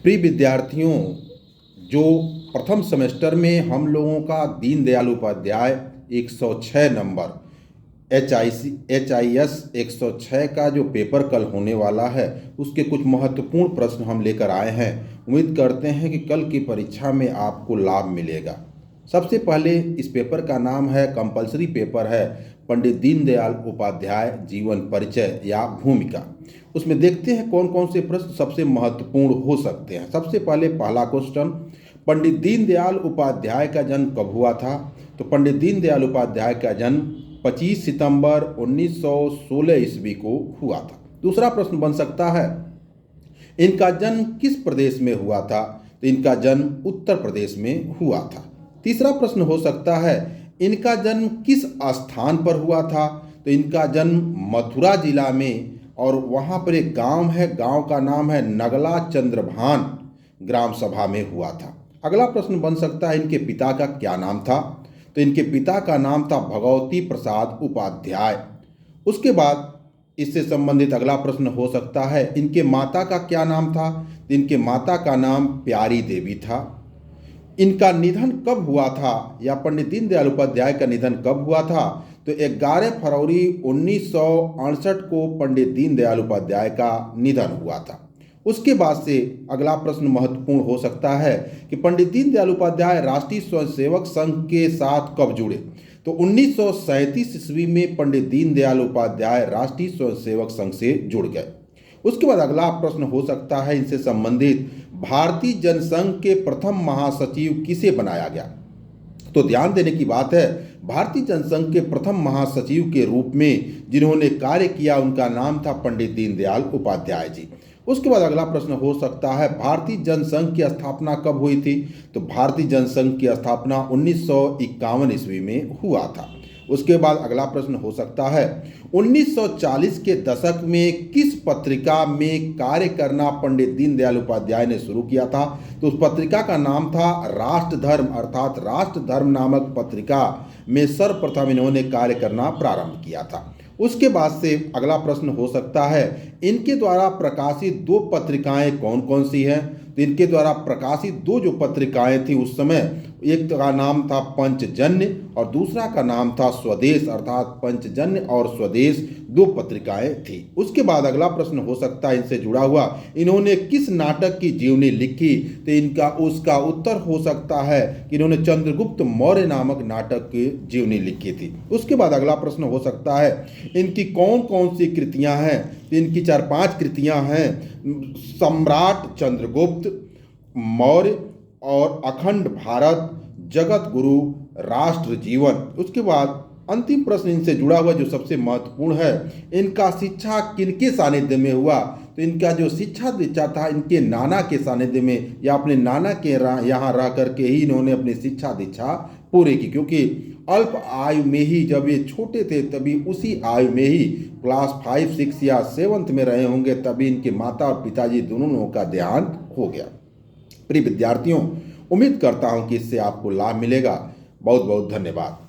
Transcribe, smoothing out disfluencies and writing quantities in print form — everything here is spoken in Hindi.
प्रिय विद्यार्थियों, जो प्रथम सेमेस्टर में हम लोगों का दीनदयाल उपाध्याय 106 नंबर HIS 106 का जो पेपर कल होने वाला है, उसके कुछ महत्वपूर्ण प्रश्न हम लेकर आए हैं। उम्मीद करते हैं कि कल की परीक्षा में आपको लाभ मिलेगा। सबसे पहले इस पेपर का नाम है, कंपलसरी पेपर है, पंडित दीनदयाल उपाध्याय जीवन परिचय या भूमिका। उसमें देखते हैं कौन कौन से प्रश्न सबसे महत्वपूर्ण हो सकते हैं। सबसे पहले पहला क्वेश्चन, पंडित दीनदयाल उपाध्याय का जन्म कब हुआ था? तो पंडित दीनदयाल उपाध्याय का जन्म 25 सितंबर 1916 ईस्वी को हुआ था। दूसरा प्रश्न बन सकता है, इनका जन्म किस प्रदेश में हुआ था? तो इनका जन्म उत्तर प्रदेश में हुआ था। तीसरा प्रश्न हो सकता है, इनका जन्म किस स्थान पर हुआ था? तो इनका जन्म मथुरा जिला में, और वहाँ पर एक गांव है, गांव का नाम है नगला चंद्रभान ग्राम सभा में हुआ था। अगला प्रश्न बन सकता है, इनके पिता का क्या नाम था? तो इनके पिता का नाम था भगवती प्रसाद उपाध्याय। उसके बाद इससे संबंधित अगला प्रश्न हो सकता है, इनके माता का क्या नाम था? तो इनके माता का नाम प्यारी देवी था। इनका निधन कब हुआ था, या पंडित दीनदयाल उपाध्याय का निधन कब हुआ था? तो 11 फरवरी 1968 को पंडित दीनदयाल उपाध्याय का निधन हुआ था। उसके बाद से अगला प्रश्न महत्वपूर्ण हो सकता है कि पंडित दीनदयाल उपाध्याय राष्ट्रीय स्वयंसेवक संघ के साथ कब जुड़े? तो 1937 ईस्वी में पंडित दीनदयाल उपाध्याय राष्ट्रीय स्वयंसेवक संघ से जुड़ गए। उसके बाद अगला प्रश्न हो सकता है इनसे संबंधित, भारतीय जनसंघ के प्रथम महासचिव किसे बनाया गया? तो ध्यान देने की बात है, भारतीय जनसंघ के प्रथम महासचिव के रूप में जिन्होंने कार्य किया, उनका नाम था पंडित दीनदयाल उपाध्याय जी। उसके बाद अगला प्रश्न हो सकता है, भारतीय जनसंघ की स्थापना कब हुई थी? तो भारतीय जनसंघ की स्थापना 1951 ईस्वी में हुआ था। उसके बाद अगला प्रश्न हो सकता है, 1940 के दशक में किस पत्रिका में कार्य करना पंडित दीनदयाल उपाध्याय ने शुरू किया था? तो उस पत्रिका का नाम था राष्ट्र धर्म, अर्थात राष्ट्र धर्म नामक पत्रिका में सर्वप्रथम इन्होंने कार्य करना प्रारंभ किया था। उसके बाद से अगला प्रश्न हो सकता है, इनके द्वारा प्रकाशित दो पत्रिकाएं कौन कौन सी हैं? तो इनके द्वारा प्रकाशित दो जो पत्रिकाएं थी उस समय, एक का नाम था पंचजन्य और दूसरा का नाम था स्वदेश, अर्थात पंचजन्य और स्वदेश दो पत्रिकाएं थी। उसके बाद अगला प्रश्न हो सकता है इनसे जुड़ा हुआ, इन्होंने किस नाटक की जीवनी लिखी? तो इनका उसका उत्तर हो सकता है कि इन्होंने चंद्रगुप्त मौर्य नामक नाटक की जीवनी लिखी थी। उसके बाद अगला प्रश्न हो सकता है, इनकी कौन कौन सी कृतियां हैं? तो इनकी 4-5 कृतियां हैं, सम्राट चंद्रगुप्त मौर्य और अखंड भारत, जगत गुरु, राष्ट्र जीवन। उसके बाद अंतिम प्रश्न इनसे जुड़ा हुआ जो सबसे महत्वपूर्ण है, इनका शिक्षा किनके सानिध्य में हुआ? तो इनका जो शिक्षा दीक्षा था इनके नाना के सानिध्य में, या अपने नाना के यहाँ रह करके ही इन्होंने अपनी शिक्षा दीक्षा पूरी की, क्योंकि अल्प आयु में ही, जब ये छोटे थे तभी उसी आयु में ही क्लास 5, 6 या 7th में रहे होंगे, तभी इनके माता और पिताजी दोनों का देहांत हो गया। प्रिय विद्यार्थियों, उम्मीद करता हूं कि इससे आपको लाभ मिलेगा। बहुत बहुत धन्यवाद।